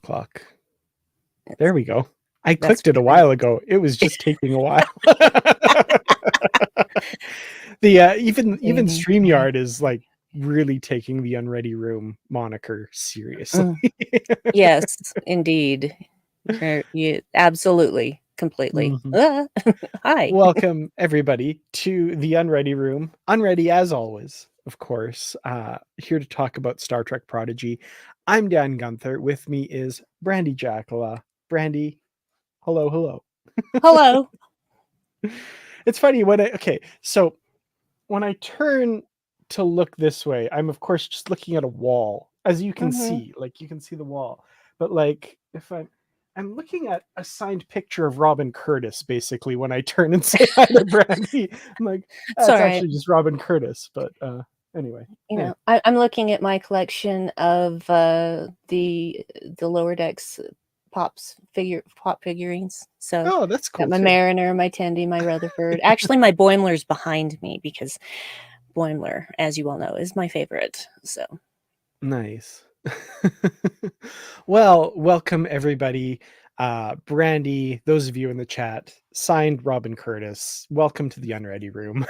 o'clock. There we go. I That's clicked it a while ago. It was just taking a while. Even StreamYard is like really taking the Unready Room moniker seriously. Yes, indeed. You absolutely, completely. Hi. Welcome everybody to the Unready Room. Unready as always, of course. Here to talk about Star Trek Prodigy. I'm Dan Gunther. With me is Brandi Jackola. Brandi, hello. Hello. It's funny so when I turn to look this way, I'm of course just looking at a wall, as you can see. Like you can see the wall, but like if I'm looking at a signed picture of Robin Curtis, basically, when I turn and say hi to Brandi. I'm like, It's that's all right. actually just Robin Curtis. But anyway. You know, I'm looking at my collection of the Lower Decks pop figurines. So That's cool. got my too. Mariner, my Tendi, my Rutherford. Actually, my Boimler's behind me because Boimler, as you all know, is my favorite. So nice. Well, welcome everybody. Brandi, those of you in the chat, signed Robin Curtis. Welcome to the Unready Room.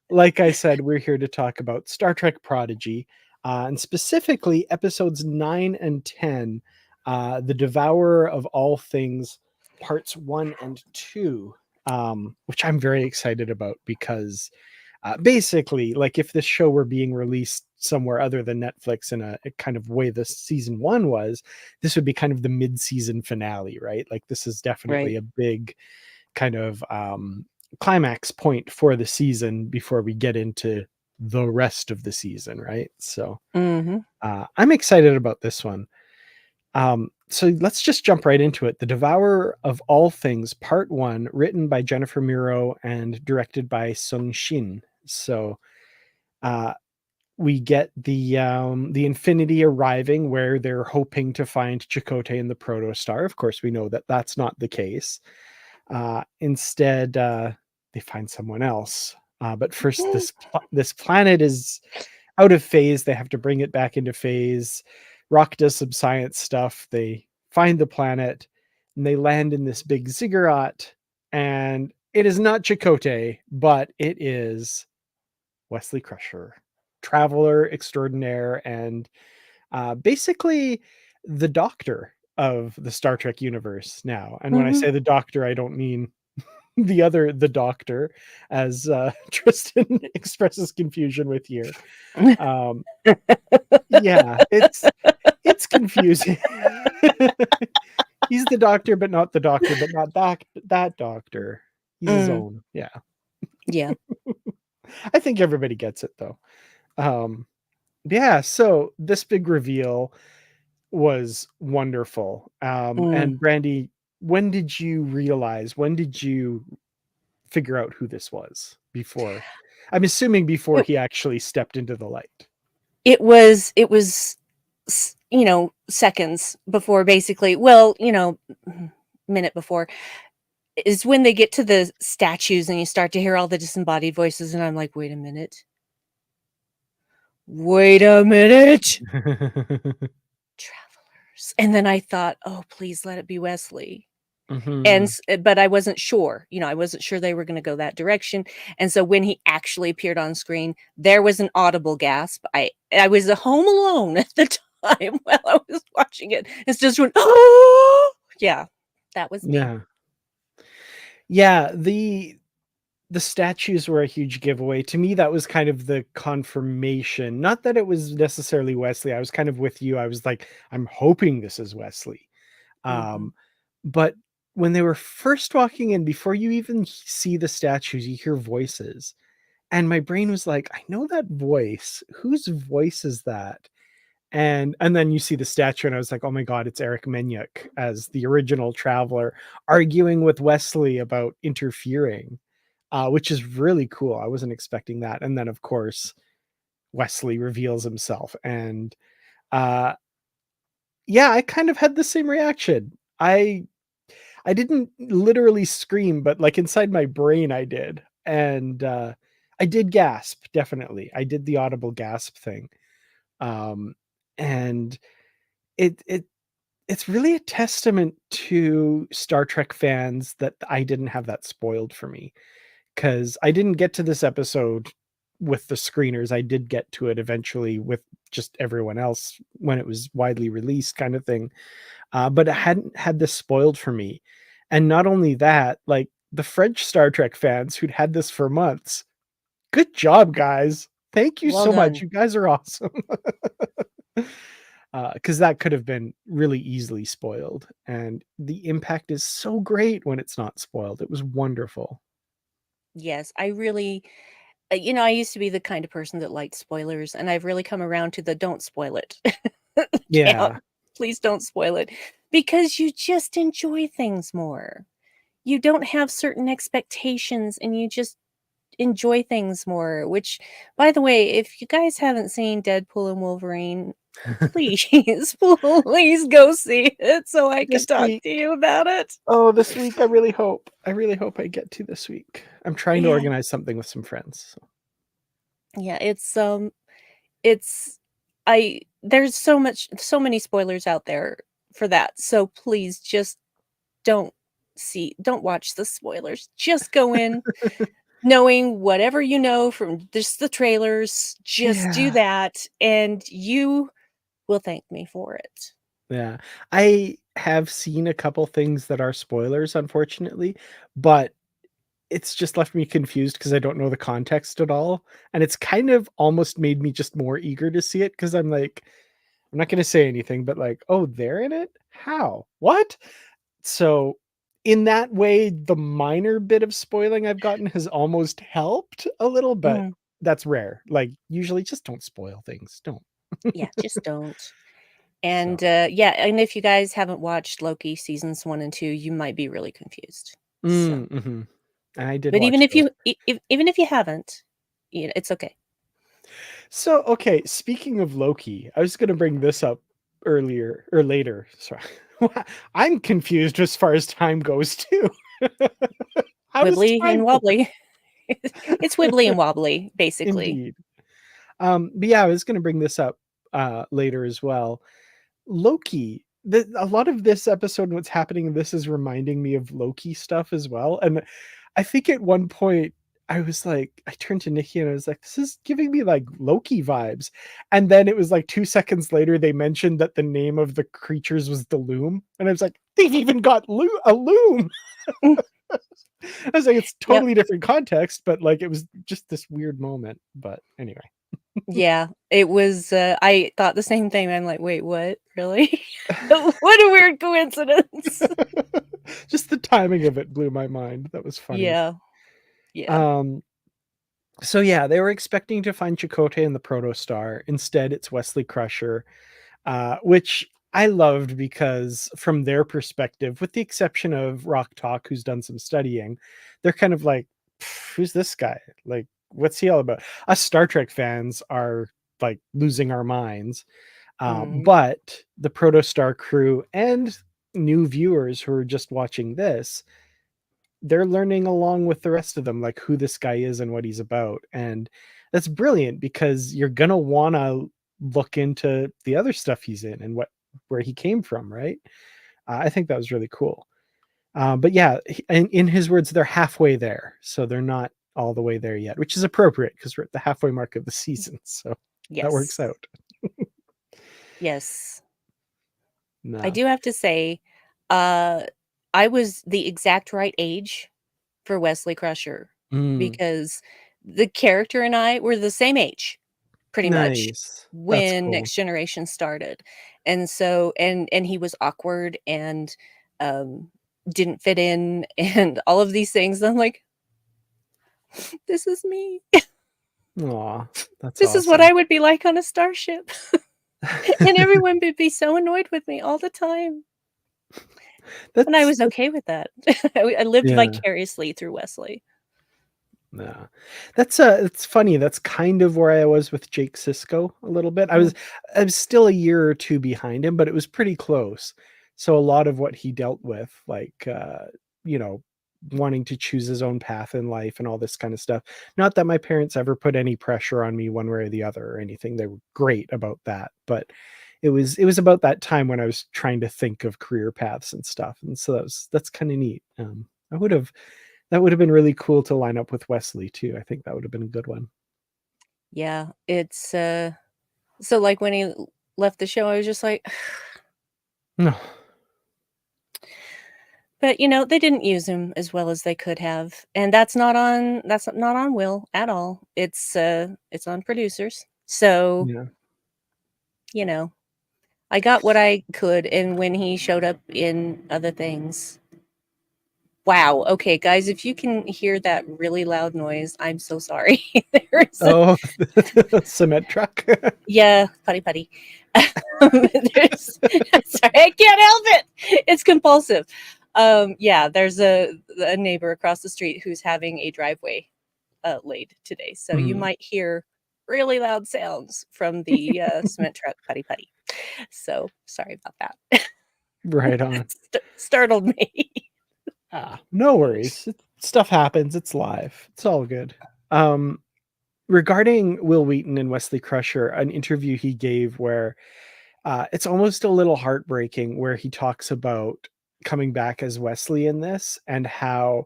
Like I said, we're here to talk about Star Trek Prodigy, and specifically episodes 9 and 10, The Devourer of All Things, parts 1 and 2, which I'm very excited about because basically, like if this show were being released somewhere other than Netflix in a kind of way the season 1 was, this would be kind of the mid-season finale, right? Like this is definitely a big kind of climax point for the season before we get into the rest of the season, right? So I'm excited about this one. So let's just jump right into it. The Devourer of All Things, Part 1, written by Jennifer Miro and directed by Sung Shin. So we get the Infinity arriving where they're hoping to find Chakotay and the Protostar. Of course, we know that that's not the case. Instead, they find someone else. But first, this planet is out of phase. They have to bring it back into phase. Rock does some science stuff. They find the planet, and they land in this big ziggurat. And it is not Chakotay, but it is Wesley Crusher, traveler extraordinaire, and basically the Doctor of the Star Trek universe now. And when I say the Doctor, I don't mean the Doctor, as Tristan expresses confusion with here. Yeah, it's confusing. He's the Doctor, but not the Doctor, but not that Doctor. He's his own. Yeah. I think everybody gets it though. Yeah, so this big reveal was wonderful. And Brandi, when did you figure out who this was? Before, I'm assuming before he actually stepped into the light. It was seconds before, basically. Well, minute before is when they get to the statues and you start to hear all the disembodied voices, and I'm like, wait a minute. Travelers. And then I thought, oh, please let it be Wesley. But I wasn't sure. I wasn't sure they were going to go that direction. And so when he actually appeared on screen, there was an audible gasp. I was home alone at the time while I was watching it. It's just went, oh, yeah, that was me. Yeah. The statues were a huge giveaway. To me, that was kind of the confirmation. Not that it was necessarily Wesley. I was kind of with you. I was like, I'm hoping this is Wesley. But when they were first walking in, before you even see the statues, you hear voices. And my brain was like, I know that voice. Whose voice is that? And then you see the statue, and I was like, oh my God, it's Eric Menyuk as the original traveler arguing with Wesley about interfering. Which is really cool. I wasn't expecting that. And then, of course, Wesley reveals himself. And yeah, I kind of had the same reaction. I didn't literally scream, but like inside my brain, I did. And I did gasp, definitely. I did the audible gasp thing. And it it's really a testament to Star Trek fans that I didn't have that spoiled for me, because I didn't get to this episode with the screeners. I did get to it eventually with just everyone else when it was widely released, kind of thing. But I hadn't had this spoiled for me. And not only that, like the French Star Trek fans who'd had this for months, good job, guys. Thank you Well so much. done. You guys are awesome. Because that could have been really easily spoiled. And the impact is so great when it's not spoiled. It was wonderful. Yes, I really I used to be the kind of person that liked spoilers, and I've really come around to the don't spoil it camp. Yeah. Please don't spoil it because you just enjoy things more. You don't have certain expectations and you just enjoy things more, which, by the way, if you guys haven't seen Deadpool and Wolverine, please, please go see it so I can This talk week. to you about it. Oh, this week I really hope. I really hope I get to this week. I'm trying to Yeah. organize something with some friends. So. Yeah, it's I there's so many spoilers out there for that. So please just don't don't watch the spoilers. Just go in knowing whatever you know from just the trailers. Just do Yeah. that and you will thank me for it. Yeah. I have seen a couple things that are spoilers, unfortunately, but it's just left me confused because I don't know the context at all. And it's kind of almost made me just more eager to see it because I'm like, I'm not going to say anything, but like, oh, they're in it? How? What? So, in that way, the minor bit of spoiling I've gotten has almost helped a little, but Mhm. that's rare. Like, usually just don't spoil things. Don't. Yeah, just don't. So, And yeah, and if you guys haven't watched Loki seasons 1 and 2, you might be really confused. So, mhm. And I did but even watch if those. even if you haven't, it's okay. So, okay, speaking of Loki, I was gonna bring this up earlier or later. Sorry. I'm confused as far as time goes too. How does Wibbly time and work? wobbly. It's wibbly and wobbly, basically. Indeed. But yeah, I was gonna bring this up later as well. Loki, a lot of this episode and what's happening in this is reminding me of Loki stuff as well. And I think at one point I was like, I turned to Nikki and I was like, this is giving me like Loki vibes. And then it was like 2 seconds later, they mentioned that the name of the creatures was the loom. And I was like, they've even got a loom. Mm, I was like, it's yep. totally different context, but like it was just this weird moment. But anyway. Yeah, it was, I thought the same thing. I'm like, "Wait, what? Really?" What a weird coincidence. Just the timing of it blew my mind. That was funny. Yeah, yeah. Um, so yeah, they were expecting to find Chakotay in the Protostar. Instead, it's Wesley Crusher, which I loved because from their perspective, with the exception of Rock Talk, who's done some studying, they're kind of like, who's this guy? Like, what's he all about? Us Star Trek fans are like losing our minds. Mhm, But the Protostar crew and new viewers who are just watching this, they're learning along with the rest of them, like who this guy is and what he's about. And that's brilliant because you're going to want to look into the other stuff he's in and where he came from, right? I think that was really cool. But yeah, in his words, they're halfway there. So they're not all the way there yet, which is appropriate because we're at the halfway mark of the season. So that works yes, out. yes. I No. do have to say, uh, I was the exact right age for Wesley Crusher Mm, because the character and I were the same age, pretty much, nice. That's when cool. Next Generation started. And so and he was awkward and, um, didn't fit in and all of these things. I'm like, "This is me. Aw, that's This is what awesome. I would be like on a starship." And everyone would be so annoyed with me all the time. And I was That's okay with that. I lived yeah, vicariously through Wesley. yeah. It's funny, that's kind of where I was with Jake Sisko a little bit. Mm, I was still a year or 2 behind him, but it was pretty close. So a lot of what he dealt with, like, you know, wanting to choose his own path in life and all this kind of stuff. Not that my parents ever put any pressure on me one way or the other or anything. They were great about that, but it was about that time when I was trying to think of career paths and stuff, and so that's kind of neat. I would have that would have been really cool to line up with Wesley too. I think that would have been a good one. Yeah, it's, so, like, when he left the show, I was just like, No. but, they didn't use him as well as they could have, and that's not on Will at all. It's on producers. So, Yeah. you know, I got what I could, and when he showed up in other things, wow, okay, guys, if you can hear that really loud noise, I'm so sorry. There's a Oh, cement truck. Yeah, putty putty. There's sorry, I can't help it. It's compulsive. Yeah, there's a neighbor across the street who's having a driveway laid today, so you Mm, might hear really loud sounds from the cement truck putty putty. So sorry about that. right on. Startled me. No worries. Stuff happens. It's live. It's all good. Um, Regarding Will Wheaton and Wesley Crusher, an interview he gave where it's almost a little heartbreaking, where he talks about coming back as Wesley in this and how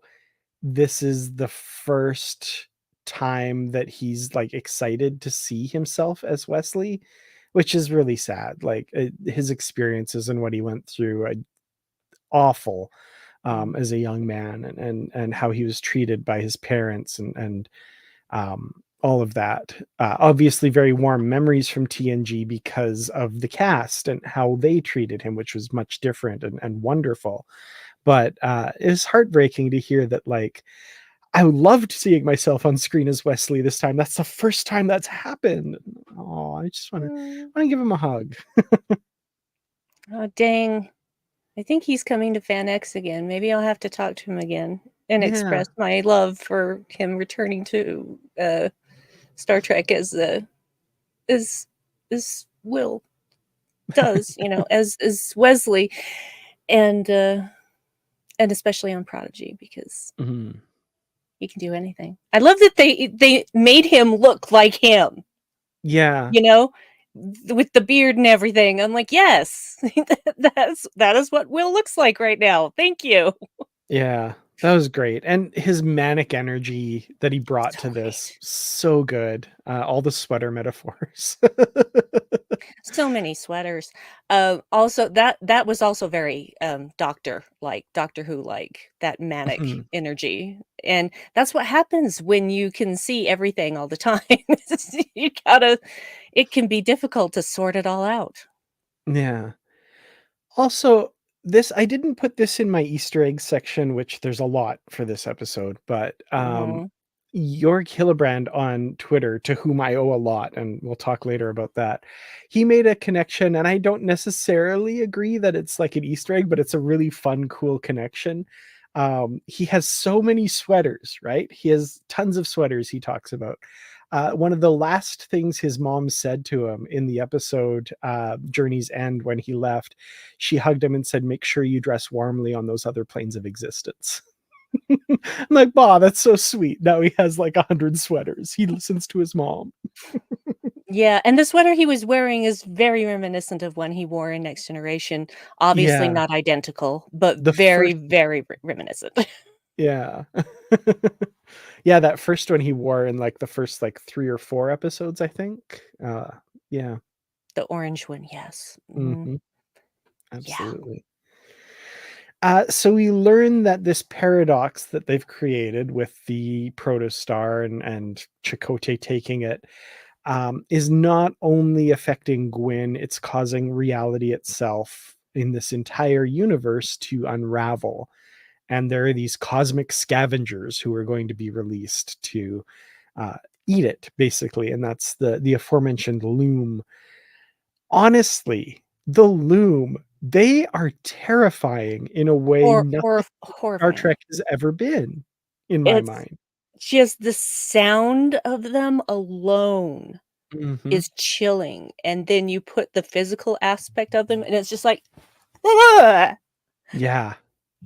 this is the first time that he's like excited to see himself as Wesley, which is really sad. Like his experiences and what he went through, awful Mm. as a young man, and how he was treated by his parents, and all of that. Obviously, very warm memories from TNG because of the cast and how they treated him, which was much different and wonderful. But it's heartbreaking to hear that, like, I loved seeing myself on screen as Wesley this time. That's the first time that's happened. Oh, I just want to Mm. give him a hug. Oh, dang. I think he's coming to Fan X again. Maybe I'll have to talk to him again and Yeah. express my love for him returning to Star Trek as as Will does, as Wesley, and uh and especially on Prodigy because Mhm. he can do anything. I love that they made him look like him, Yeah. you know, with the beard and everything. I'm like, yes, that is what Will looks like right now. Thank you. Yeah, that was great, and his manic energy that he brought So to this, great. so good. All the sweater metaphors. So many sweaters. Also that was also very, Doctor Who-like, that manic Mhm. energy, and that's what happens when you can see everything all the time. You gotta it can be difficult to sort it all out. Yeah. Also, this I didn't put this in my Easter egg section, which there's a lot for this episode, but, Mhm. Jörg Hillebrand on Twitter, to whom I owe a lot, and we'll talk later about that. He made a connection, and I don't necessarily agree that it's like an Easter egg, but it's a really fun, cool connection. He has so many sweaters, right? He has tons of sweaters he talks about. One of the last things his mom said to him in the episode, Journey's End, when he left, she hugged him and said, "Make sure you dress warmly on those other planes of existence." I'm like, "Bah, that's so sweet." Now he has like 100 sweaters. He listens to his mom. Yeah, and the sweater he was wearing is very reminiscent of one he wore in Next Generation. Obviously Yeah, not identical, but the very, first very reminiscent. yeah. Yeah, that first one he wore in, like, the first, like, 3 or 4 episodes, I think. Yeah. The orange one, yes. Mhm. Mhm. Yeah. Absolutely. So we learn that this paradox that they've created with the protostar and Chakotay taking it, is not only affecting Gwyn, it's causing reality itself in this entire universe to unravel. And there are these cosmic scavengers who are going to be released to uh, eat it, basically. And that's the aforementioned loom. Honestly, the loom, they are terrifying in a way nothing Star Horrifying. Trek has ever been, in my It's mind. just the sound of them alone Mhm. is chilling, and then you put the physical aspect of them, and it's just like, "Ugh." Yeah.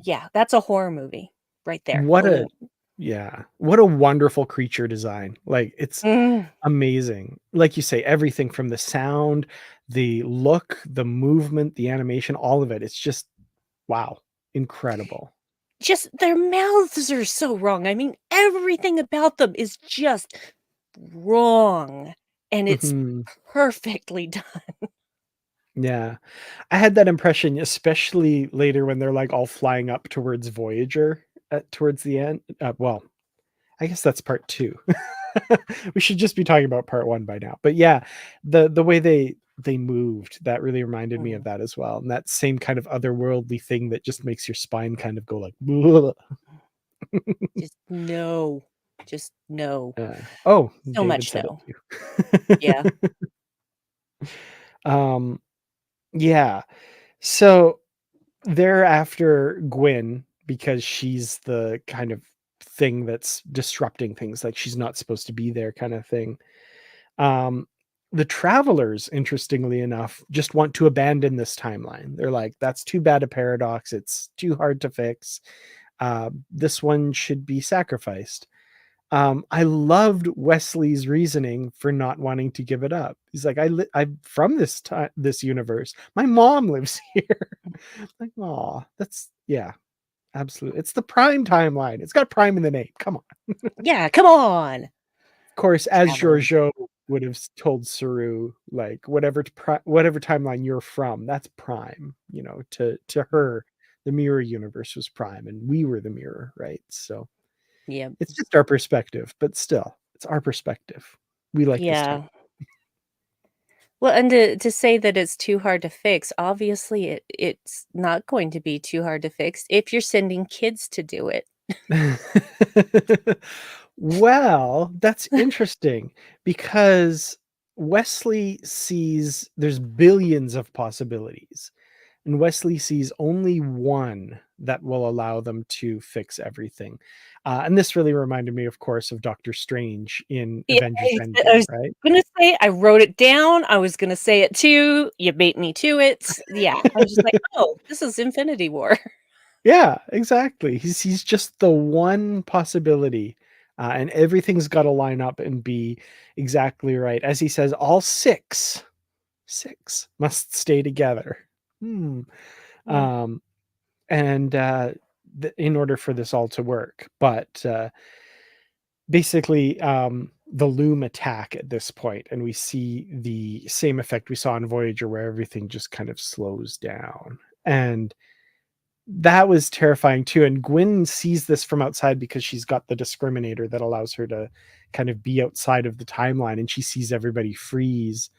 Yeah, that's a horror movie right there, What the a loom. Yeah. What a wonderful creature design. Like, it's Mm. amazing. Like you say, everything from the sound, the look, the movement, the animation, all of it. It's just wow, incredible. Just their mouths are so wrong. I mean, everything about them is just wrong, and it's Mhm. perfectly done. Yeah. I had that impression, especially later when they're, like, all flying up towards Voyager towards the end. Well, I guess that's part 2. We should just be talking about part 1 by now. But yeah, the way they moved, that really reminded me of Mm, that as well, and that same kind of otherworldly thing that just makes your spine kind of go like, just no. Just no. Oh, So David much said no. it Yeah. too. Um, yeah. So they're after Gwyn because she's the kind of thing that's disrupting things, like she's not supposed to be there kind of thing. Um, the travelers, interestingly enough, just want to abandon this timeline. They're like, that's too bad a paradox. It's too hard to fix. This one should be sacrificed. I loved Wesley's reasoning for not wanting to give it up. He's like, I'm from this universe. My mom lives here. Like, oh, that's yeah, absolutely. It's the Prime timeline. It's got Prime in the name. Come on. Yeah, come on. Of course, as Travelers. Giorgio would have told Saru, like whatever timeline you're from, that's Prime. To her, the mirror universe was Prime, and we were the mirror, right? So Yep. it's just our perspective, but still, it's our perspective. We like this time. Yeah. Well, and to say that it's too hard to fix, obviously it's not going to be too hard to fix if you're sending kids to do it. Well, that's interesting because Wesley sees there's billions of possibilities, and Wesley sees only one that will allow them to fix everything. And this really reminded me, of course, of Doctor Strange in Yeah, Avengers I Endgame, was right? gonna say I wrote it down, I was gonna say it too, you beat me to it. Yeah, I was just like, "Oh, this is Infinity War." Yeah, exactly. He's just the one possibility, and everything's got to line up and be exactly right. As he says, all six must stay together. Hmm. Mm. Um, and in order for this all to work, but basically, the loom attack at this point, and we see the same effect we saw in Voyager, where everything just kind of slows down, and that was terrifying too, and Gwyn sees this from outside because she's got the discriminator that allows her to kind of be outside of the timeline, and she sees everybody freeze,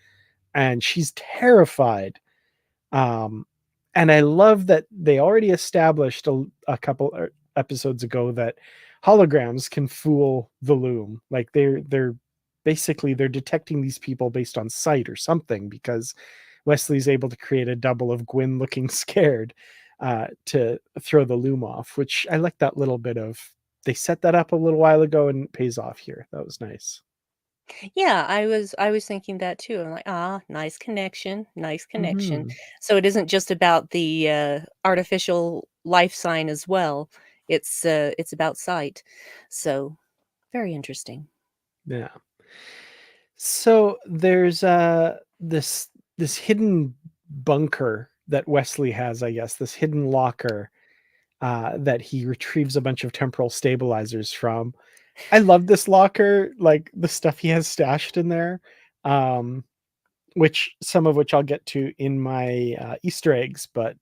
and she's terrified. Um, and I love that they already established a couple episodes ago that holograms can fool the loom. Like they're basically they're detecting these people based on sight or something because Wesley's able to create a double of Gwyn looking scared to throw the loom off, which I like that little bit of. They set that up a little while ago and it pays off here. That was nice. Yeah, I was thinking that too. I'm like, "Ah, nice connection, nice connection." Hmm. So it isn't just about the, artificial life sign as well. It's about sight. So, very interesting. Yeah. So there's this hidden bunker that Wesley has, I guess, this hidden locker that he retrieves a bunch of temporal stabilizers from. I love this locker, like the stuff he has stashed in there, um, which some of which I'll get to in my Easter eggs, but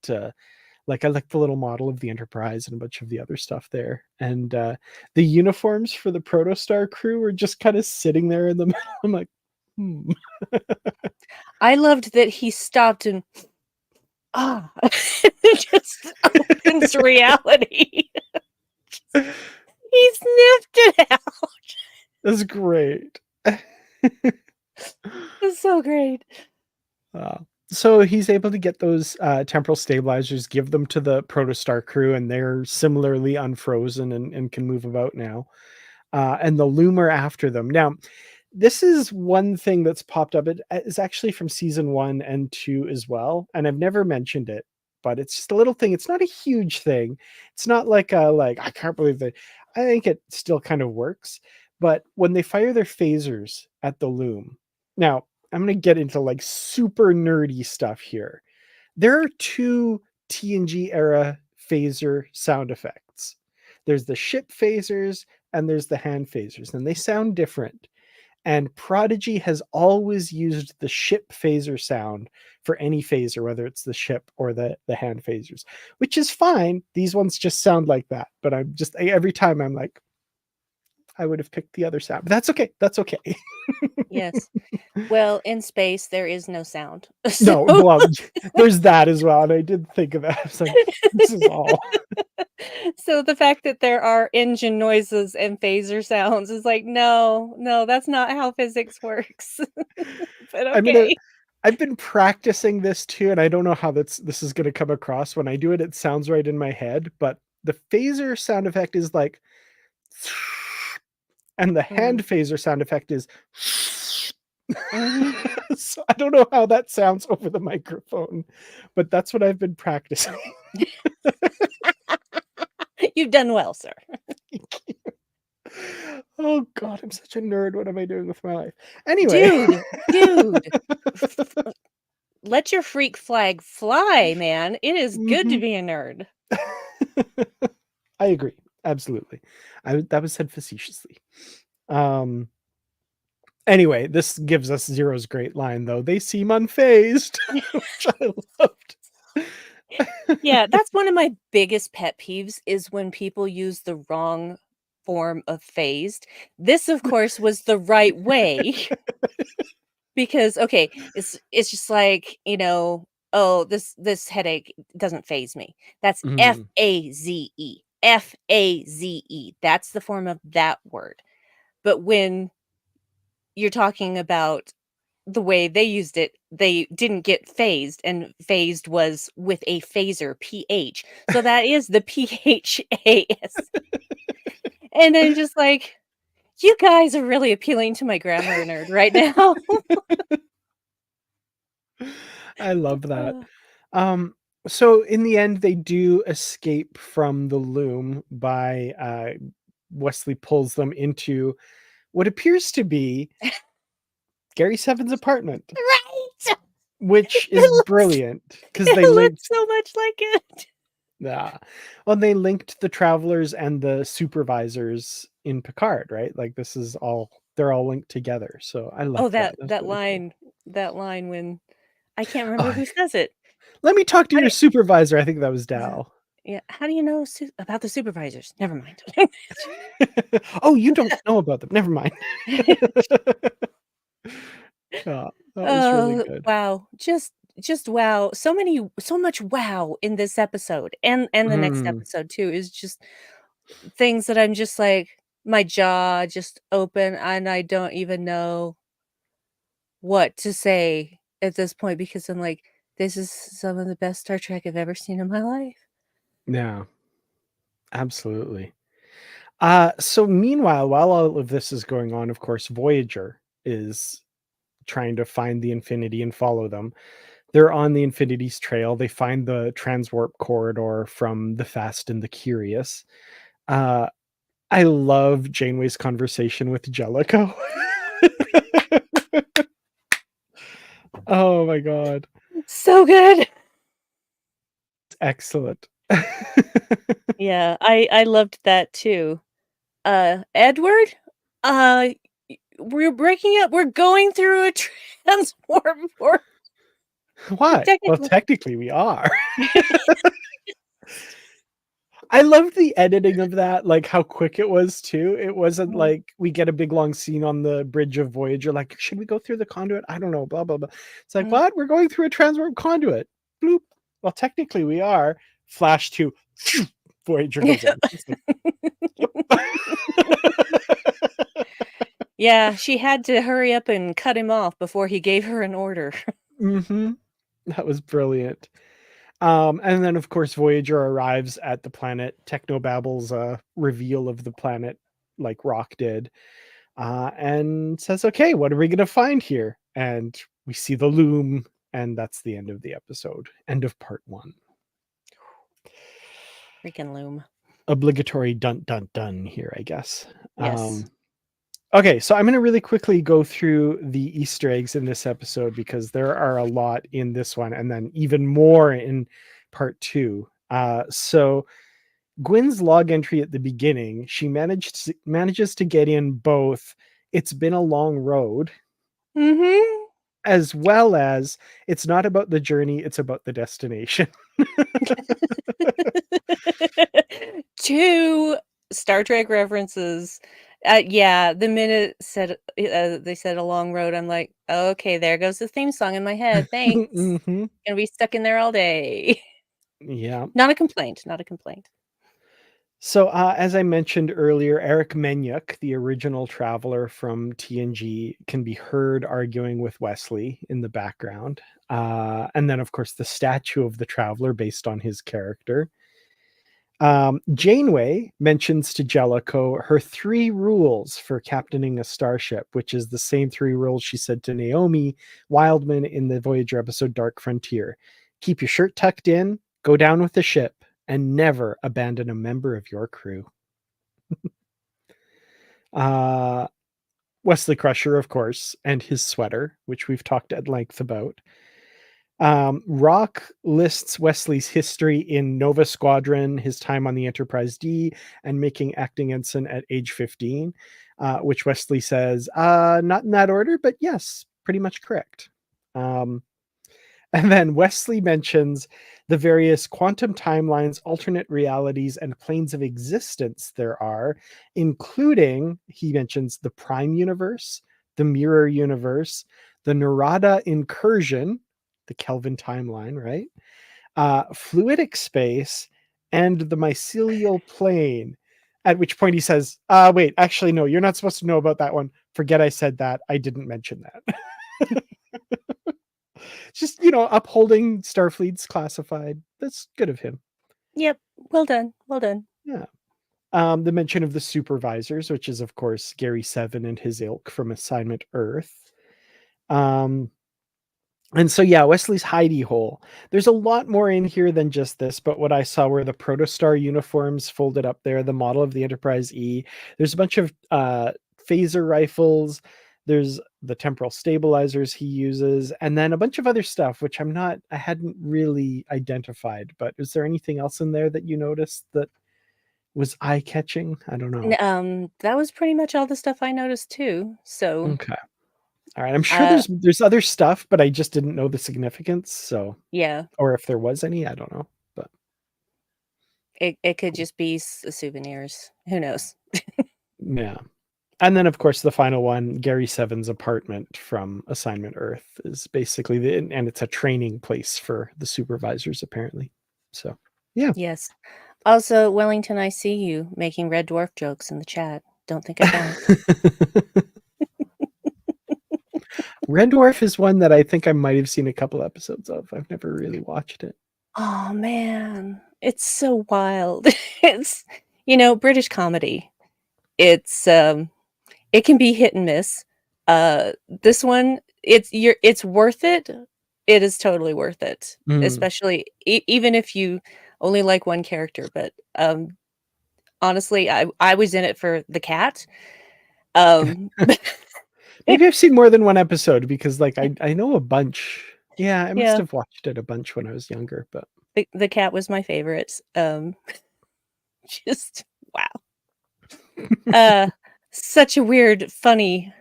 like I like the little model of the Enterprise and a bunch of the other stuff there, and the uniforms for the Protostar crew are just kind of sitting there in the middle. I'm like, hmm. I loved that he stopped and, "Ah," it just opens reality. He sniffed it out. That's great. It's so great. Uh, so he's able to get those temporal stabilizers, give them to the Protostar crew, and they're similarly unfrozen and can move about now. And the Loomer after them. Now, this is one thing that's popped up. It is actually from season 1 and 2 as well, and I've never mentioned it, but it's just a little thing. It's not a huge thing. It's not like I can't believe that. I think it still kind of works, but when they fire their phasers at the loom, now I'm gonna get into like super nerdy stuff here. There are 2 TNG era phaser sound effects. There's the ship phasers and there's the hand phasers, and they sound different. And Prodigy has always used the ship phaser sound for any phaser, whether it's the ship or the hand phasers, which is fine. These ones just sound like that. But I'm just, every time I'm like, I would have picked the other sound. But that's okay. That's okay. Yes. Well, in space, there is no sound. So No, well, there's that as well. And I did think of that. I was like, this is all. so the fact that there are engine noises and phaser sounds is like, no, that's not how physics works. But I'm gonna okay. I've been practicing this too, and I don't know how this is gonna come across. When I do it, it sounds right in my head, but the phaser sound effect is like, and the Mhm. hand phaser sound effect is. Mhm. So I don't know how that sounds over the microphone, but that's what I've been practicing. You've done well, sir. Oh god, I'm such a nerd. What am I doing with my life? Anyway. Dude, let your freak flag fly, man. It is good to Mhm. be a nerd. I agree. Absolutely. That was said facetiously. Um Anyway, this gives us Zero's great line though. They seem unfazed, which I loved. Yeah, that's one of my biggest pet peeves is when people use the wrong form of phased. This, of course, was the right way because okay, it's just like, oh, this headache doesn't phase me. That's Mhm. F-A-Z-E. F-A-Z-E. That's the form of that word. But when you're talking about the way they used it, they didn't get phased, and phased was with a phaser, PH. So that is the PHAS. And I'm just like, you guys are really appealing to my grammar nerd right now. I love that. Uh, Um, so in the end, they do escape from the loom by Wesley pulls them into what appears to be Gary Seven's apartment, right! which is It looks brilliant because they it looks linked. so much like it. Yeah, well, they linked the travelers and the supervisors in Picard, right? Like this is all they're all linked together. So I Oh, loved that. that That's that really cool. line that line when I can't remember Oh, who says it. let me talk to How your do supervisor. I think that was uh, Dal. yeah, how do you know about the supervisors? Never mind. Oh, you don't know about them. Never mind. Yeah, that was really Oh, good. wow. Just wow. So much wow in this episode and the next Mm, episode too is just things that I'm just like my jaw just open and I don't even know what to say at this point because I'm like, this is some of the best Star Trek I've ever seen in my life. yeah, absolutely. So meanwhile, while all of this is going on, of course, Voyager is trying to find the Infinity and follow them. They're on the Infinity's trail. They find the transwarp corridor from the Fast and the Curious. Uh, I love Janeway's conversation with Jellicoe. Oh my god. So good. Excellent. Yeah, I loved that too. Edward, uh we're breaking up. We're going through a transform or Why? Well, technically. technically we are. I love the editing of that, like how quick it was too. It wasn't Mhm. like we get a big long scene on the bridge of Voyager, like, should we go through the conduit? I don't know, blah blah blah. It's like, Mhm. what? We're going through a transwarp conduit. Bloop. Well, technically we are. Flash to Voyager goes in. It's like, yep. Yeah, she had to hurry up and cut him off before he gave her an order. Mm-hmm. That was brilliant. And then of course Voyager arrives at the planet. Technobabbles reveal of the planet like Rock did. And says, "Okay, what are we gonna find here?" And we see the loom, and that's the end of the episode. End of part 1. Freaking loom. Obligatory dun dun dun here, I guess. Yes. Okay, so I'm going to really quickly go through the Easter eggs in this episode because there are a lot in this one, and then even more in part 2. So Gwyn's log entry at the beginning, she manages to get in both "It's been a long road," Mm-hmm. as well as "It's not about the journey, it's about the destination." 2 Star Trek references. Yeah, the minute they said "a long road," I'm like, okay, there goes the theme song in my head. Thanks. Mhm. Gonna be stuck in there all day. Yeah. Not a complaint. Not a complaint. So, as I mentioned earlier, Eric Menyuk, the original traveler from TNG, can be heard arguing with Wesley in the background. And then, of course, the statue of the traveler based on his character. Janeway mentions to Jellicoe her 3 rules for captaining a starship, which is the same 3 rules she said to Naomi Wildman in the Voyager episode Dark Frontier. Keep your shirt tucked in, go down with the ship, and never abandon a member of your crew. uh, Wesley Crusher, of course, and his sweater, which we've talked at length about. Rock lists Wesley's history in Nova Squadron, his time on the Enterprise D, and making acting ensign at age 15, which Wesley says, not in that order, but yes, pretty much correct. And then Wesley mentions the various quantum timelines, alternate realities, and planes of existence there are, including, he mentions the Prime Universe, the Mirror Universe, the Narada Incursion, the Kelvin timeline, right? Fluidic space, and the mycelial plane. At which point he says, wait, actually, no, you're not supposed to know about that one. Forget I said that. I didn't mention that. Just, upholding Starfleet's classified. That's good of him. Yep. Well done. Well done. Yeah. The mention of the supervisors, which is, of course, Gary Seven and his ilk from Assignment Earth. And so, yeah, Wesley's hidey hole. There's a lot more in here than just this, but what I saw were the Protostar uniforms folded up there, the model of the Enterprise E. There's a bunch of phaser rifles. There's the temporal stabilizers he uses, and then a bunch of other stuff, which I hadn't really identified. But is there anything else in there that you noticed that was eye-catching? I don't know. That was pretty much all the stuff I noticed too. So, Okay. All right. I'm sure uh, there's other stuff, but I just didn't know the significance. So, yeah, or if there was any, I don't know. But it could just be souvenirs. Who knows? yeah. And then, of course, the final one, Gary Seven's apartment from Assignment Earth, is basically and it's a training place for the supervisors, apparently. So, yeah. Yes. Also, Wellington, I see you making Red Dwarf jokes in the chat. Don't think I don't. Red Dwarf is one that I think I might have seen a couple episodes of. I've never really watched it. Oh man, it's so wild. It's British comedy. It's it can be hit and miss. This one, it's worth it. It is totally worth it, especially even if you only like one character. But honestly, I was in it for the cat. Maybe I've seen more than one episode because, like, I know a bunch. Yeah, I must Yeah, have watched it a bunch when I was younger, but the cat was my favorite. Just wow. Such a weird, funny,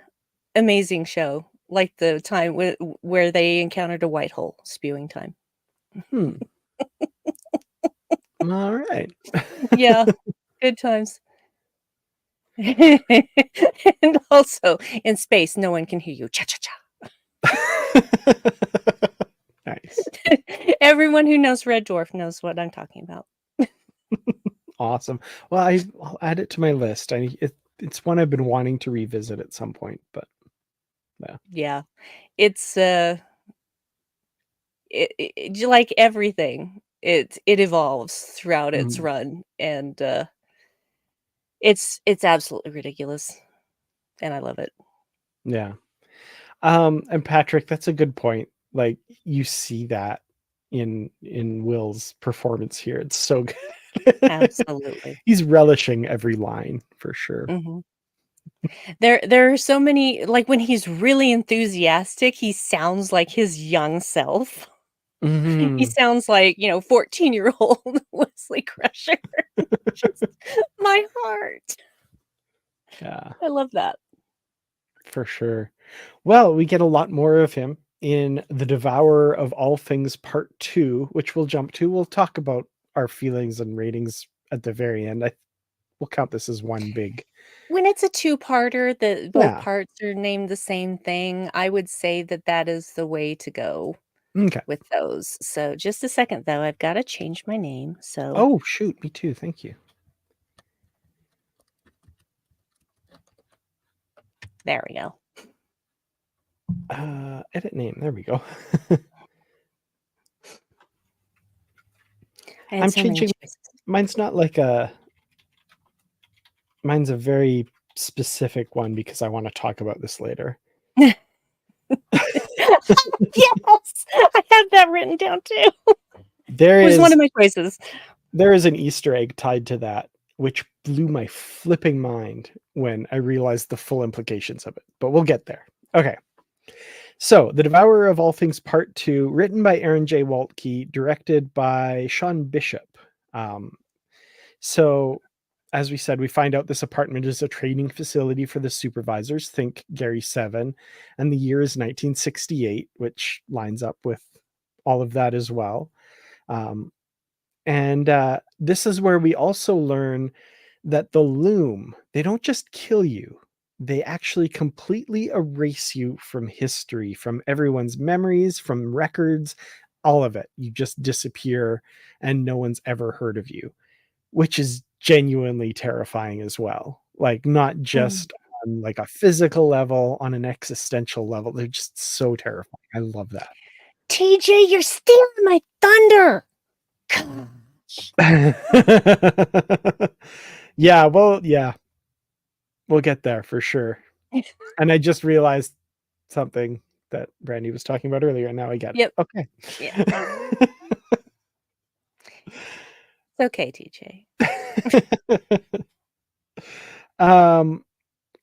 amazing show. Like the time where they encountered a white hole spewing time. All right. Yeah, good times. And also in space, no one can hear you. Cha cha cha. Nice. Everyone who knows Red Dwarf knows what I'm talking about. Awesome. Well, I'll add it to my list. It's one I've been wanting to revisit at some point, but yeah. Yeah, it's like everything. It evolves throughout its run, and it's absolutely ridiculous, and I love it. Yeah. And Patrick, that's a good point. Like, you see that in Will's performance here. It's so good. Absolutely. He's relishing every line for sure. Mhm. There are so many, like, when he's really enthusiastic, he sounds like his young self. He Mhm. sounds like, 14-year-old Wesley Crusher. Just my heart. Yeah, I love that. for sure. Well, we get a lot more of him in The Devourer of All Things Part 2, which we'll jump to. We'll talk about our feelings and ratings at the very end. We'll count this as one big. When it's a two-parter that both Yeah. parts are named the same thing, I would say that that is the way to go Okay. with those. So, just a second, though, I've gotta change my name, so Oh, shoot, me too. Thank you. there we go. Edit name. There we go. I had I'm so many changing. choices. Mine's not like a. Mine's a very specific one because I want to talk about this later. Yes! I have that written down too. There It was one is of my choices. there is an Easter egg tied to that, which blew my flipping mind when I realized the full implications of it. But we'll get there. Okay. So, The Devourer of All Things Part 2, written by Aaron J. Waltke, directed by Sean Bishop. Um, so, as we said, we find out this apartment is a training facility for the supervisors. Think Gary 7. And the year is 1968, which lines up with all of that as well. Um, and this is where we also learn that the loom, they don't just kill you, they actually completely erase you from history, from everyone's memories, from records, all of it. You just disappear and no one's ever heard of you, which is genuinely terrifying as well. Like, not Mm. just on like a physical level, on an existential level. They're just so terrifying. I love that. TJ, you're stealing my thunder! Yeah, well, yeah, we'll get there for sure. And I just realized something that Brandi was talking about earlier, and now I get it. Yep. Okay. Yeah. It's okay, TJ. um,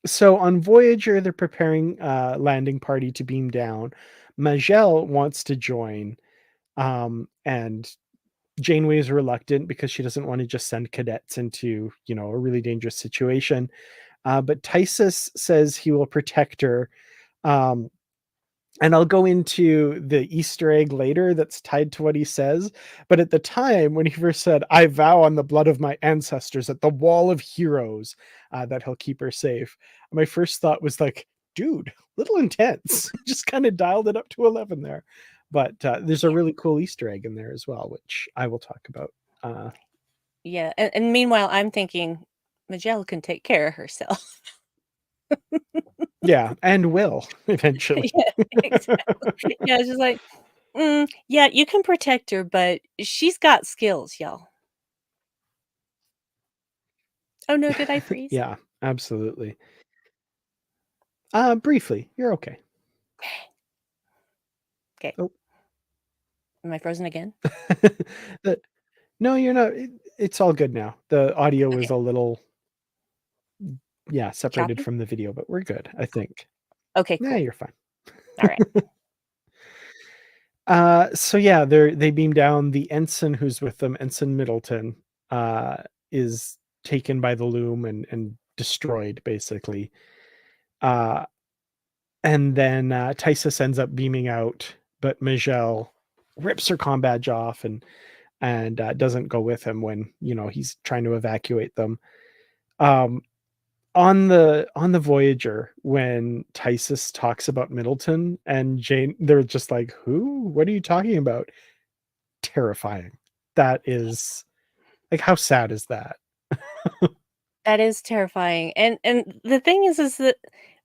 so on Voyager, they're preparing a landing party to beam down. Majel wants to join, and Janeway is reluctant because she doesn't want to just send cadets into, a really dangerous situation. But Tysus says he will protect her. Um, and I'll go into the Easter egg later that's tied to what he says. But at the time, when he first said, "I vow on the blood of my ancestors at the wall of heroes that he'll keep her safe," my first thought was like, dude, little intense. Just kind of dialed it up to 11 there. But there's a Yeah. really cool Easter egg in there as well, which I will talk about. Yeah, and meanwhile, I'm thinking, Majel can take care of herself. Yeah, and will eventually. Yeah, exactly. Yeah, it's just like, yeah, you can protect her, but she's got skills, y'all. Oh, no, did I freeze? Yeah, absolutely. Briefly, you're okay. Okay. Oh. Am I frozen again? The No, you're not. It's all good now. The audio was Okay. a little, yeah, separated Choppy? from the video, but we're good, I think. Okay, Yeah, cool. you're fine. Alright. So yeah, they beam down. The ensign who's with them, Ensign Middleton, uh, is taken by the loom and destroyed, basically. Uh, and then Tysus ends up beaming out, but Majel rips her comm badge off and doesn't go with him when he's trying to evacuate them. Um, on the Voyager, when Tysus talks about Middleton and Jane, they're just like, "Who? What are you talking about?" Terrifying. That is like, how sad is that? That is terrifying, and the thing is that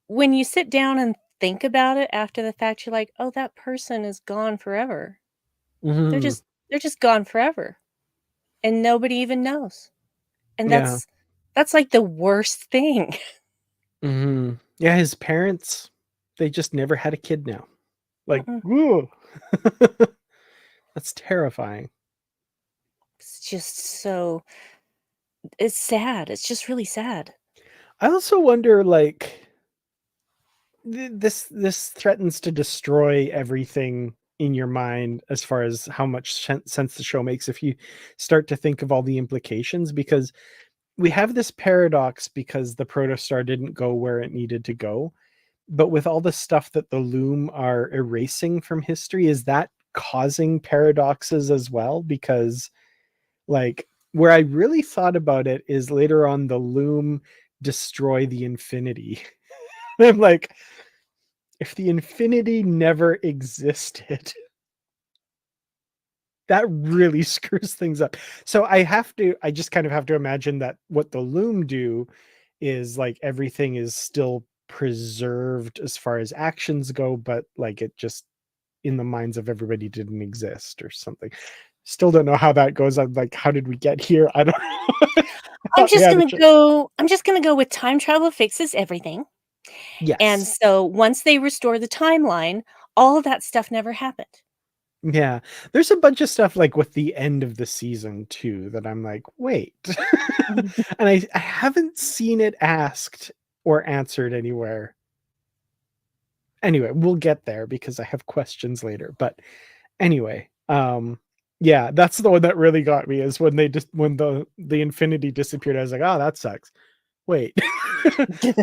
when you sit down and think about it after the fact, you're like, "Oh, that person is gone forever." They're Mhm. just they're just gone forever, and nobody even knows, and Yeah. that's, like, the worst thing. Mhm. Yeah, his parents, they just never had a kid now. Like, Mm-mm. whoa. That's terrifying. It's just so it's sad, it's just really sad. I also wonder, like, this threatens to destroy everything in your mind as far as how much sense the show makes if you start to think of all the implications, because we have this paradox because the protostar didn't go where it needed to go, but with all the stuff that the Loom are erasing from history, is that causing paradoxes as well? Because, like, where I really thought about it is later on the Loom destroy the Infinity. I'm like, if the Infinity never existed, that really screws things up. So I just kind of have to imagine that what the Loom do is, like, everything is still preserved as far as actions go, but, like, it just in the minds of everybody didn't exist or something. Still don't know how that goes. I'm like, how did we get here? I don't know. I'm Thought we just had a gonna go I'm just gonna go with time travel fixes everything, and yes. so once they restore the timeline, all of that stuff never happened. Yeah. There's a bunch of stuff, like, with the end of the season too that I'm like, "Wait." And I haven't seen it asked or answered anywhere. Anyway, we'll get there because I have questions later, but anyway, yeah, that's the one that really got me, is when they just when the Infinity disappeared. I was like, "Oh, that sucks. Wait.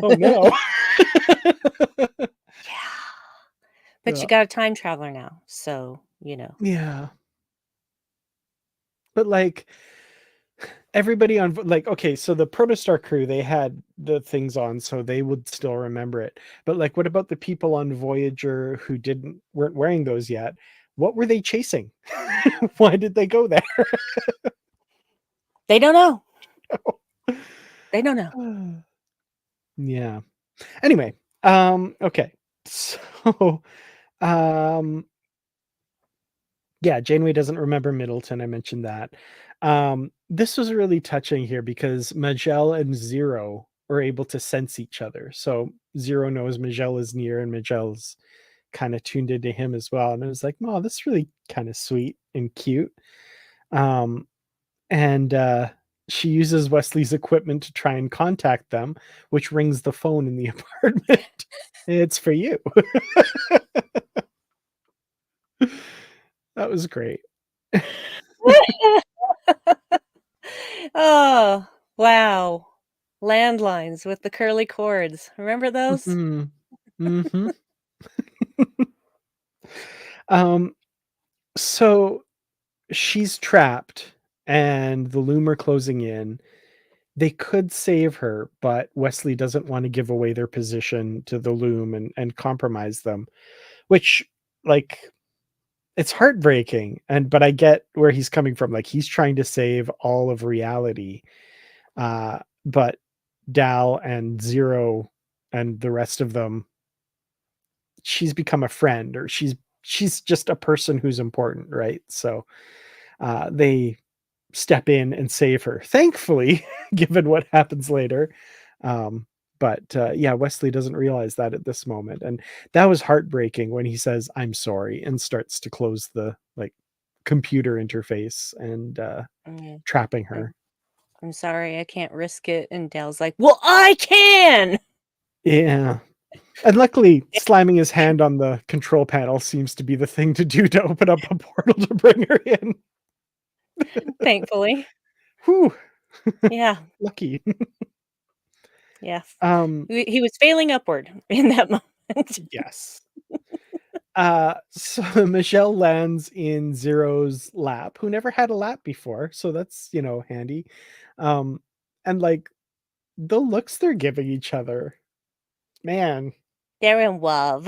Oh, no." Yeah, but Yeah. you got a time traveler now, so, you know. Yeah. But, like, everybody on like, okay, so the Protostar crew, they had the things on, so they would still remember it. But, like, what about the people on Voyager who weren't wearing those yet? What were they chasing? Why did they go there? They don't know. They don't know. Yeah. Anyway, okay. So, um, yeah, Janeway doesn't remember Middleton. I mentioned that. This was really touching here because Majel and Zero are able to sense each other. So Zero knows Majel is near, and Magel's kind of tuned into him as well. And it was like, oh, this is really kind of sweet and cute. Um, and she uses Wesley's equipment to try and contact them, which rings the phone in the apartment. It's for you. That was great. Oh, wow. Landlines with the curly cords. Remember those? Hmm. Hmm. Um, so she's trapped and the Loom are closing in. They could save her, but Wesley doesn't want to give away their position to the Loom and compromise them, which, like, it's heartbreaking. But I get where he's coming from. Like, he's trying to save all of reality. But Dal and Zero and the rest of them, she's become a friend, or she's just a person who's important, right? So they step in and save her, thankfully, given what happens later. Um, but yeah, Wesley doesn't realize that at this moment, and that was heartbreaking when he says, "I'm sorry," and starts to close the, like, computer interface and Mm, trapping I'm her. I'm sorry, I can't risk it, and Dell's like, "Well, I can!" Yeah. And luckily, slamming his hand on the control panel seems to be the thing to do to open up a portal to bring her in. Thankfully. Whew. Yeah, Lucky. yeah. Um, He was failing upward in that moment. yes. So Michelle lands in Zero's lap, who never had a lap before, so that's, handy. Um, and, like, the looks they're giving each other, man, They're in love.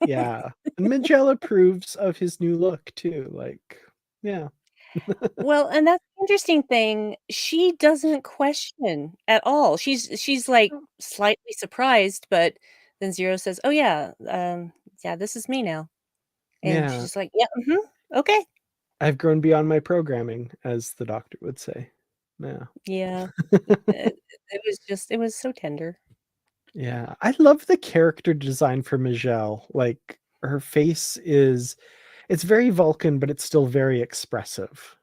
yeah. And Michelle approves of his new look too, like, yeah. Well, and that's the interesting thing, she doesn't question at all. She's, like, slightly surprised, but then Zero says, "Oh, yeah, yeah, this is me now." And she's Yeah. just like, "Yeah, mhm, okay." I've grown beyond my programming, as the doctor would say. Yeah. Yeah. It was so tender. Yeah, I love the character design for Mijel. Like, her face is it's very Vulcan, but it's still very expressive.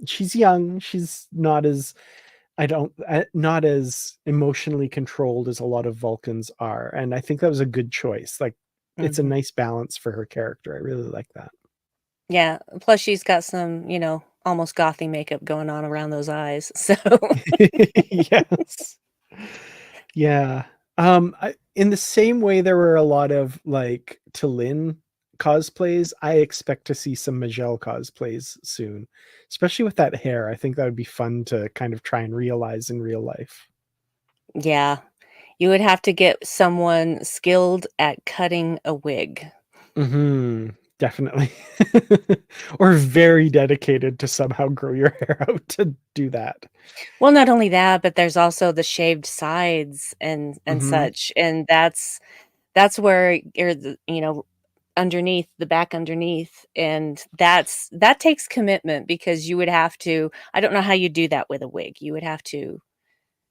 She's young, she's not as not as emotionally controlled as a lot of Vulcans are, and I think that was a good choice. Like, it's a Mhm. nice balance for her character. I really like that. Yeah, plus she's got some, almost gothy makeup going on around those eyes, so Yes. Yeah. In the same way there were a lot of, like, T'Lyn cosplays, I expect to see some Majel cosplays soon, especially with that hair. I think that would be fun to kind of try and realize in real life. yeah, you would have to get someone skilled at cutting a wig. Mhm. Definitely. Or very dedicated to somehow grow your hair out to do that. Well, not only that, but there's also the shaved sides and Mhm. such, and that's where you're underneath, the back underneath, and that takes commitment because you would have to I don't know how you do that with a wig. You would have to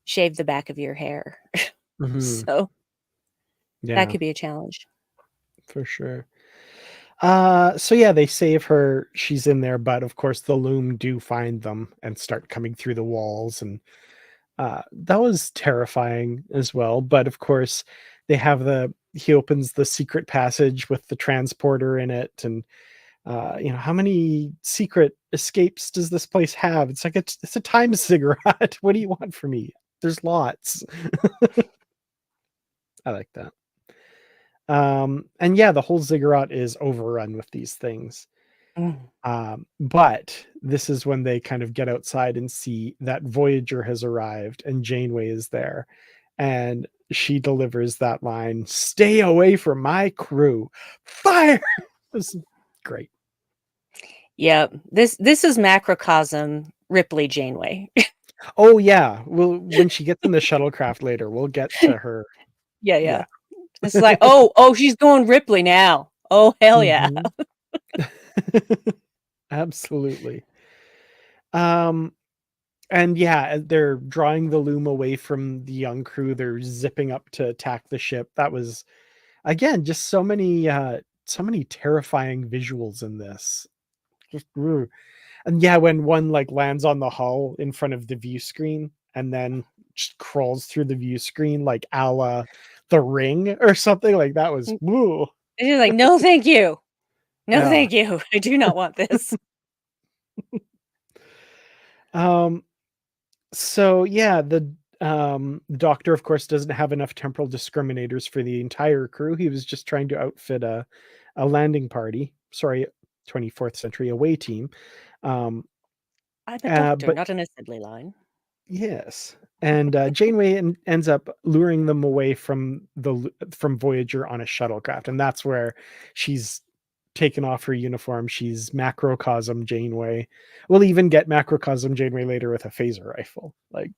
shave the back of your hair. Mhm. So, that Yeah, could be a challenge. for sure. So yeah, they save her. She's in there, but of course the Loom do find them and start coming through the walls, and that was terrifying as well. But of course, he opens the secret passage with the transporter in it, and how many secret escapes does this place have? It's like it's a time cigarette. What do you want from me? There's lots. I like that. And yeah, the whole ziggurat is overrun with these things. Mm. But this is when they kind of get outside and see that Voyager has arrived and Janeway is there. And she delivers that line, "Stay away from my crew. Fire!" This is great. Yep. This is macrocosm Ripley Janeway. Oh yeah. Well, when she gets in the shuttlecraft later, we'll get to her. Yeah, Yeah. yeah. It's like, "Oh, she's going Ripley now. Oh, hell yeah." Mhm. Absolutely. Um, and yeah, they're drawing the Loom away from the young crew. They're zipping up to attack the ship. That was, again, just so many terrifying visuals in this. Just, ugh. And yeah, when one like lands on the hull in front of the view screen and then just crawls through the view screen like a la The Ring or something, like that was Mm. woo. She's like, "No, thank you. No, Yeah. thank you. I do not want this." Um so yeah, the doctor of course doesn't have enough temporal discriminators for the entire crew. He was just trying to outfit a landing party. Sorry, 24th century away team. Um I'm a doctor, but not an assembly line. yes, and Janeway ends up luring them away from from Voyager on a shuttlecraft, and that's where she's taken off her uniform. She's macrocosm Janeway. We'll even get macrocosm Janeway later with a phaser rifle. Like,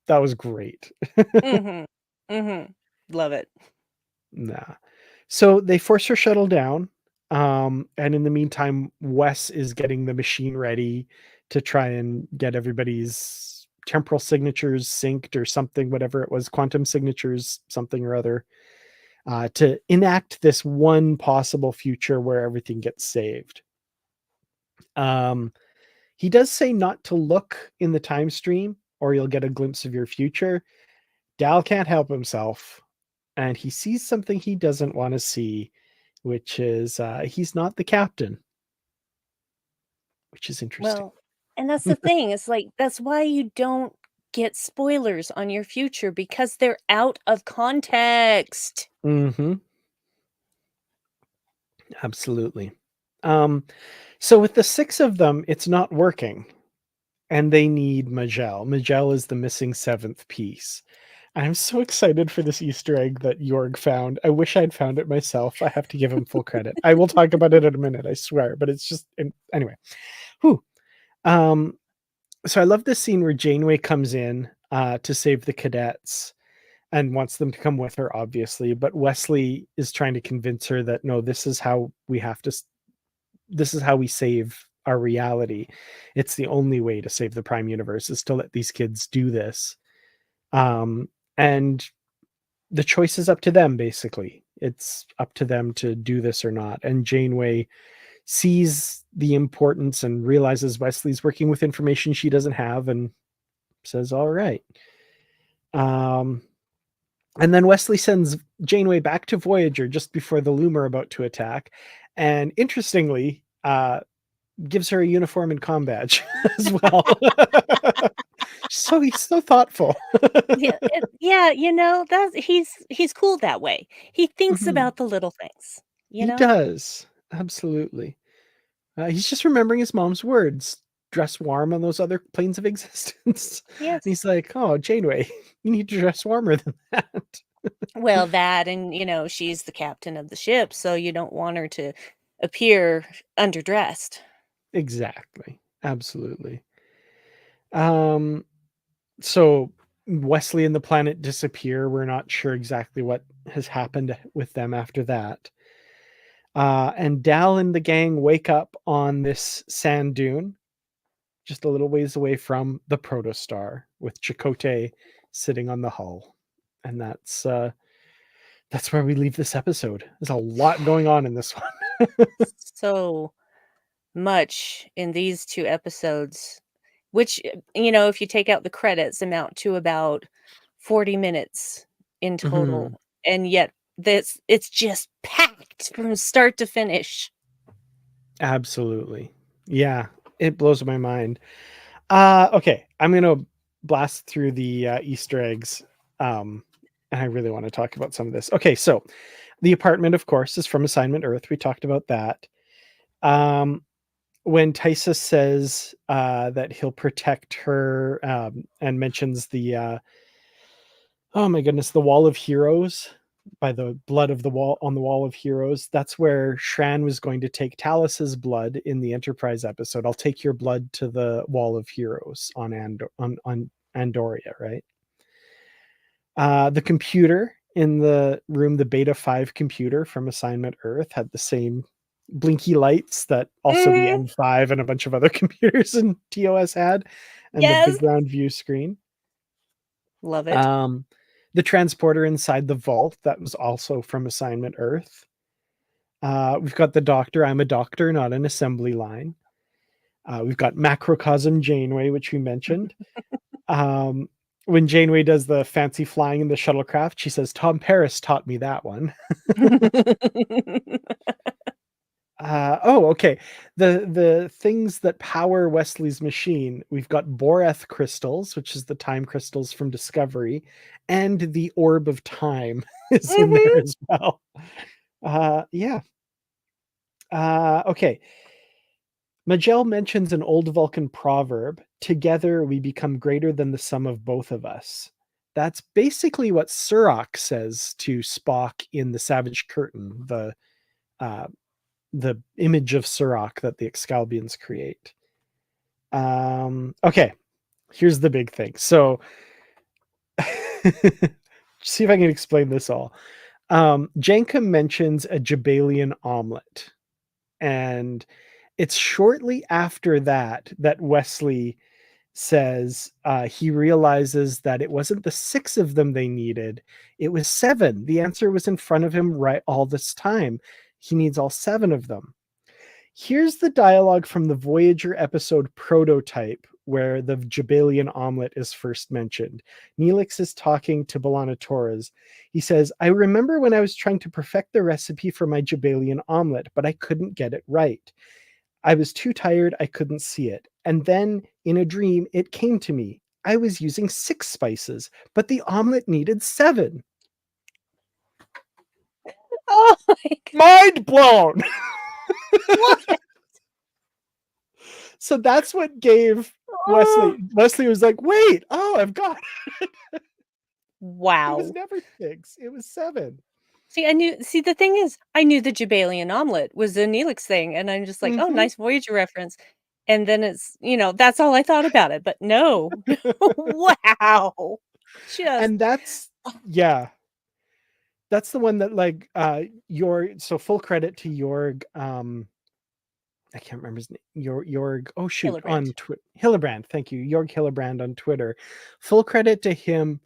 that was great. Mhm. Mhm. Love it. Nah. So they force her shuttle down. And in the meantime, Wes is getting the machine ready to try and get everybody's temporal signatures synced or something, whatever it was, quantum signatures, something or other, to enact this one possible future where everything gets saved. Um, he does say not to look in the time stream or you'll get a glimpse of your future. Dal can't help himself, and he sees something he doesn't want to see, which is he's not the captain, which is interesting. Well, and that's the thing, it's like, that's why you don't get spoilers on your future because they're out of context. Hmm. Absolutely. Um, so with the six of them, it's not working, and they need Majel. Majel is the missing seventh piece. I'm so excited for this Easter egg that Jorg found. I wish I'd found it myself. I have to give him full credit. I will talk about it in a minute, I swear. But it's just anyway. Whew. Um, so I love this scene where Janeway comes in to save the cadets and wants them to come with her, obviously. But Wesley is trying to convince her that no, this is how we have to. This is how we save our reality. It's the only way to save the Prime Universe is to let these kids do this. And the choice is up to them. Basically, it's up to them to do this or not. And Janeway sees the importance and realizes Wesley's working with information she doesn't have and says, all right. And then Wesley sends Janeway back to Voyager just before the Loom are about to attack. And interestingly, gives her a uniform and comm badge as well. So he's so thoughtful. Yeah, he's cool that way. He thinks about the little things, He does. Absolutely. He's just remembering his mom's words. Dress warm on those other planes of existence. Yes. And he's like, oh, Janeway, you need to dress warmer than that. Well, that and, she's the captain of the ship, so you don't want her to appear underdressed. Exactly. Absolutely. So Wesley and the planet disappear. We're not sure exactly what has happened with them after that. And Dal and the gang wake up on this sand dune, just a little ways away from the protostar, with Chakotay sitting on the hull. And that's where we leave this episode. There's a lot going on in this one. So much in these 2 episodes, which, if you take out the credits, amount to about 40 minutes in total. And yet it's just packed from start to finish. Absolutely. Yeah, it blows my mind. Okay, I'm going to blast through the Easter eggs. And I really want to talk about some of this. Okay, so the apartment, of course, is from Assignment Earth. We talked about that. When Tysa says that he'll protect her and mentions the oh my goodness, the Wall of Heroes, by the blood of the wall on the Wall of Heroes, that's where Shran was going to take Talus's blood in the Enterprise episode. I'll take your blood to the Wall of Heroes on Andoria, right? The computer in the room, the Beta 5 computer from Assignment Earth, had the same blinky lights that also the M5 and a bunch of other computers in TOS had, and the big round view screen. Love it. The transporter inside the vault, that was also from Assignment Earth. We've got the doctor. I'm a doctor, not an assembly line. We've got Macrocosm Janeway, which we mentioned. When Janeway does the fancy flying in the shuttlecraft, she says, Tom Paris taught me that one. Okay. The things that power Wesley's machine, we've got Boreth crystals, which is the time crystals from Discovery, and the Orb of Time is in there as well. Yeah. Okay. Majel mentions an old Vulcan proverb, together we become greater than the sum of both of us. That's basically what Surak says to Spock in the Savage Curtain, the image of Surak that the Excalbians create. Okay, here's the big thing. So, see if I can explain this all. Janka mentions a Jabalian omelet, and it's shortly after that Wesley says he realizes that it wasn't the 6 of them they needed, it was 7. The answer was in front of him right all this time. He needs all 7 of them. Here's the dialogue from the Voyager episode Prototype, where the Jabalian omelet is first mentioned. Neelix is talking to B'Elanna Torres. He says, I remember when I was trying to perfect the recipe for my Jabalian omelet, but I couldn't get it right. I was too tired, I couldn't see it. And then, in a dream, it came to me. I was using 6 spices, but the omelet needed 7. Oh my God. Mind blown! What? So that's what gave Wesley. Wesley was like, wait, I've got it. Wow. It was never 6, it was 7. See, the thing is, I knew the Jabalian omelet was a Neelix thing, and I'm just like, oh, nice Voyager reference. And then it's, that's all I thought about it. But no. Wow. And that's, yeah. That's the one that, like, so full credit to Jorg, I can't remember his name. Jorg, oh shoot, Hillebrand. on Twitter. Hillebrand, thank you. Jorg Hillebrand on Twitter. Full credit to him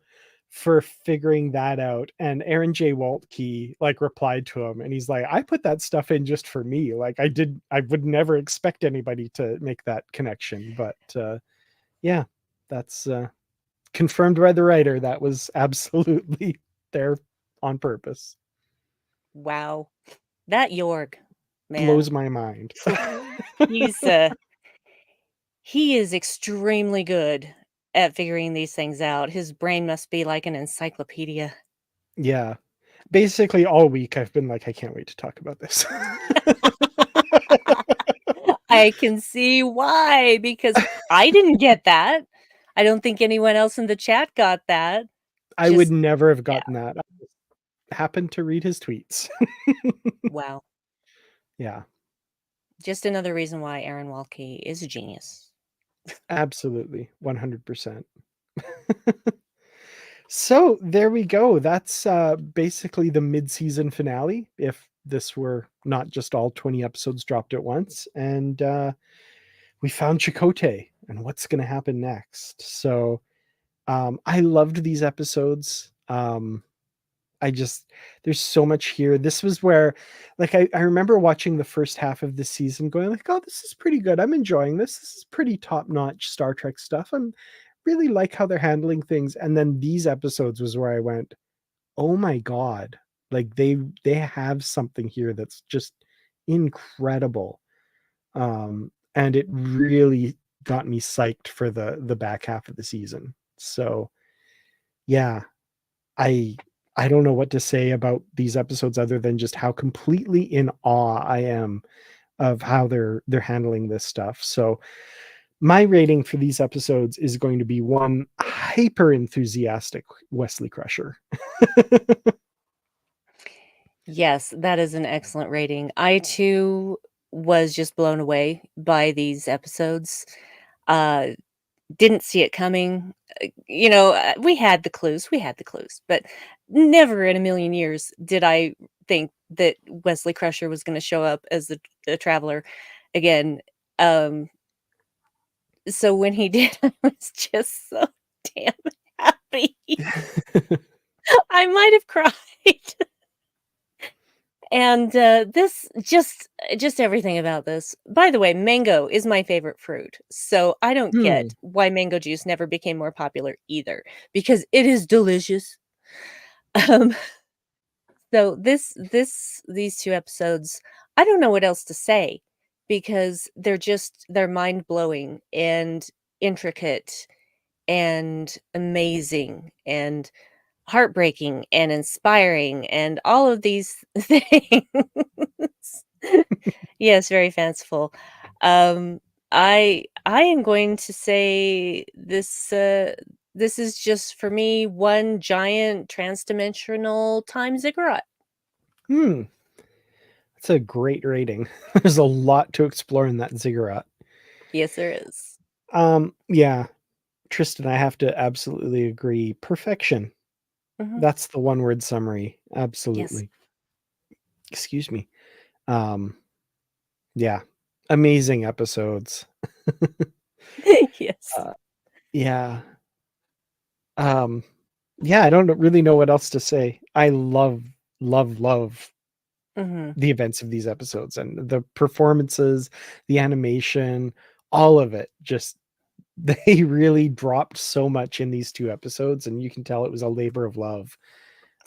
for figuring that out. And Aaron J. Waltke replied to him, and he's like, I put that stuff in just for me. Like, I would never expect anybody to make that connection. But yeah, that's confirmed by the writer. That was absolutely there on purpose. Wow. That Jorg, man. Blows my mind. He is extremely good at figuring these things out. His brain must be like an encyclopedia. Yeah. Basically all week I've been like, I can't wait to talk about this. I can see why, because I didn't get that. I don't think anyone else in the chat got that. I would never have gotten that. I just happened to read his tweets. Wow. Yeah. Just another reason why Aaron Walke is a genius. Absolutely. 100%. So there we go. That's basically the mid-season finale, if this were not just all 20 episodes dropped at once. And we found Chakotay and what's going to happen next. So I loved these episodes. There's so much here. This was where, like, I remember watching the first half of the season going like, oh, this is pretty good. I'm enjoying this. This is pretty top-notch Star Trek stuff. I'm really like how they're handling things. And then these episodes was where I went, oh my God, like they have something here that's just incredible. And it really got me psyched for the back half of the season. So yeah, I don't know what to say about these episodes other than just how completely in awe I am of how they're handling this stuff. So my rating for these episodes is going to be one hyper enthusiastic Wesley Crusher. Yes, that is an excellent rating. I too was just blown away by these episodes. Didn't see it coming. We had the clues, but never in a million years did I think that Wesley Crusher was going to show up as the Traveler again. So when he did, I was just so damn happy. I might have cried. And this just everything about this. By the way, mango is my favorite fruit. So I don't get why mango juice never became more popular either, because it is delicious. So these two episodes, I don't know what else to say, because they're mind-blowing and intricate and amazing and heartbreaking and inspiring and all of these things. Yes, very fanciful. I am going to say this is just for me one giant transdimensional time ziggurat. That's a great rating. There's a lot to explore in that ziggurat. Yes, there is. Yeah. Tristan, I have to absolutely agree. Perfection. That's the one word summary. Absolutely. Yes. Excuse me. Yeah. Amazing episodes. Yes. Yeah. Yeah, I don't really know what else to say. I love the events of these episodes and the performances, the animation, all of it. Just they really dropped so much in these two episodes, and you can tell it was a labor of love.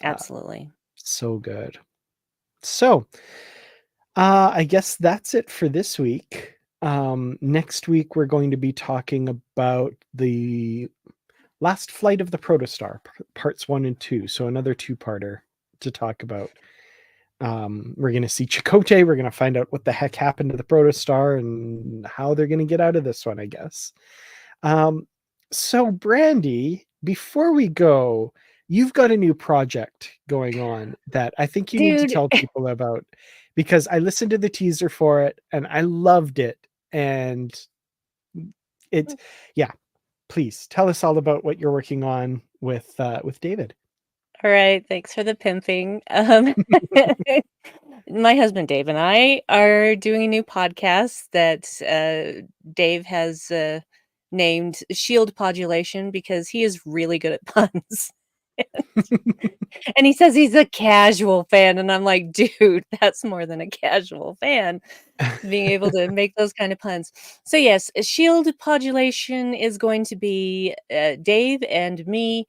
Absolutely. So good. So I guess that's it for this week. Next week we're going to be talking about the Last Flight of the Protostar, parts 1 and 2. So another two-parter to talk about. We're going to see Chakotay. We're going to find out what the heck happened to the Protostar and how they're going to get out of this one, I guess. So Brandi, before we go, you've got a new project going on that I think you need to tell people about, because I listened to the teaser for it and I loved it. And yeah, please tell us all about what you're working on with David. All right. Thanks for the pimping. My husband, Dave, and I are doing a new podcast that Dave has named Shield Podulation, because he is really good at puns. And he says he's a casual fan, and I'm like, "Dude, that's more than a casual fan, being able to make those kind of puns." So, yes, a shield podulation is going to be, Dave and me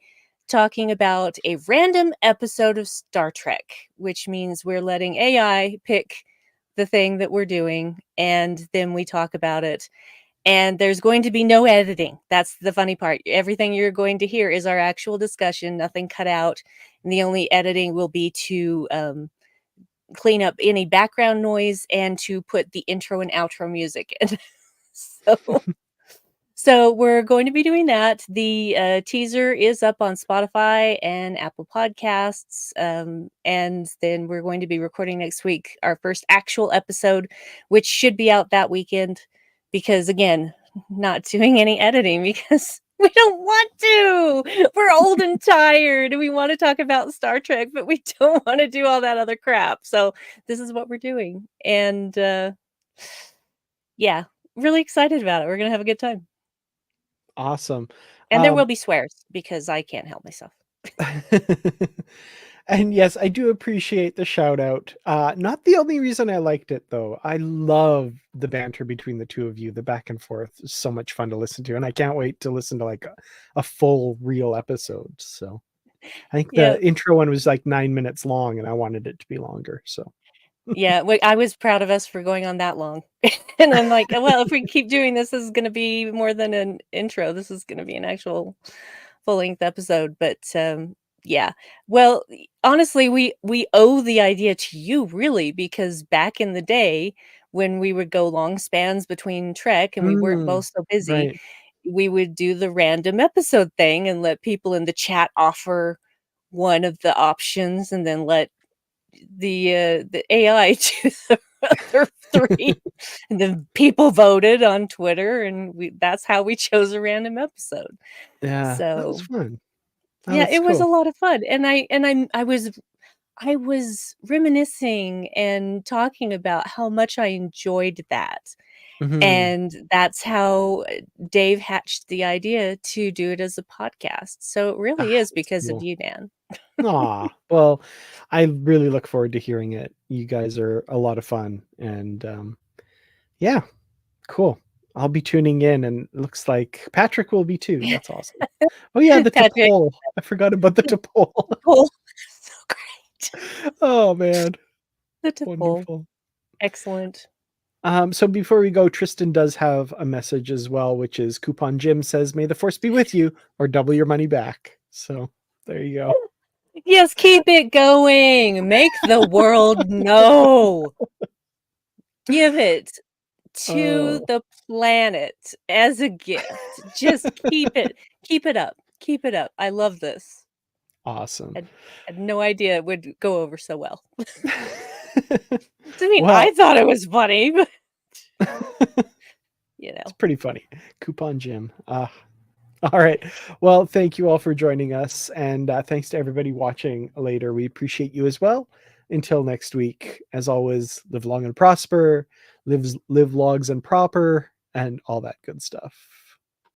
talking about a random episode of Star Trek, which means we're letting AI pick the thing that we're doing, and then we talk about it. And there's going to be no editing. That's the funny part. Everything you're going to hear is our actual discussion, nothing cut out. And the only editing will be to clean up any background noise and to put the intro and outro music in. so so we're going to be doing that. The teaser is up on Spotify and Apple Podcasts, and then we're going to be recording next week our first actual episode, which should be out that weekend. Because again, not doing any editing because we don't want to. We're old and tired. We want to talk about Star Trek, but we don't want to do all that other crap. So this is what we're doing, and yeah, really excited about it. We're gonna have a good time. Awesome. And there will be swears because I can't help myself. And yes, I do appreciate the shout out. Not the only reason I liked it though. I love the banter between the two of you. The back and forth is so much fun to listen to, and I can't wait to listen to like a full real episode. So I think Yeah. the intro one was like 9 minutes long, and I wanted it to be longer. So Yeah, I was proud of us for going on that long. And I'm like, well, if we keep doing this, this is gonna be more than an intro. This is gonna be an actual full-length episode. But yeah. Well, honestly, we owe the idea to you really, because back in the day when we would go long spans between Trek and we weren't both so busy, right. we would do the random episode thing and let people in the chat offer one of the options and then let the AI do the other 3, and then people voted on Twitter, and that's how we chose a random episode. Yeah, that was So, fun. Oh, yeah, that's it was a cool. lot of fun, and I was reminiscing and talking about how much I enjoyed that, Mhm. and that's how Dave hatched the idea to do it as a podcast. So it really is That's because of cool. you, man. Aw, well, I really look forward to hearing it. You guys are a lot of fun, and, yeah, cool. I'll be tuning in, and it looks like Patrick will be too. That's awesome. Oh, yeah, the Patrick, T'Pol. I forgot about the the T'Pol. poll. So great. Oh, man. The poll. Wonderful. Excellent. So before we go, Tristan does have a message as well, which is Coupon Jim says, "May the force be with you, or double your money back." So there you go. Yes, keep it going. Make the world know. Give it to Oh, the planet as a gift. Just keep it up. Keep it up. I love this. awesome. Had no idea it would go over so well. I mean, I Well, thought it was funny, but you it's know. pretty funny. Coupon Jim. All right. Well, thank you all for joining us, and thanks to everybody watching later. We appreciate you as well. Until next week, as always, live long and prosper, live logs and proper, and all that good stuff.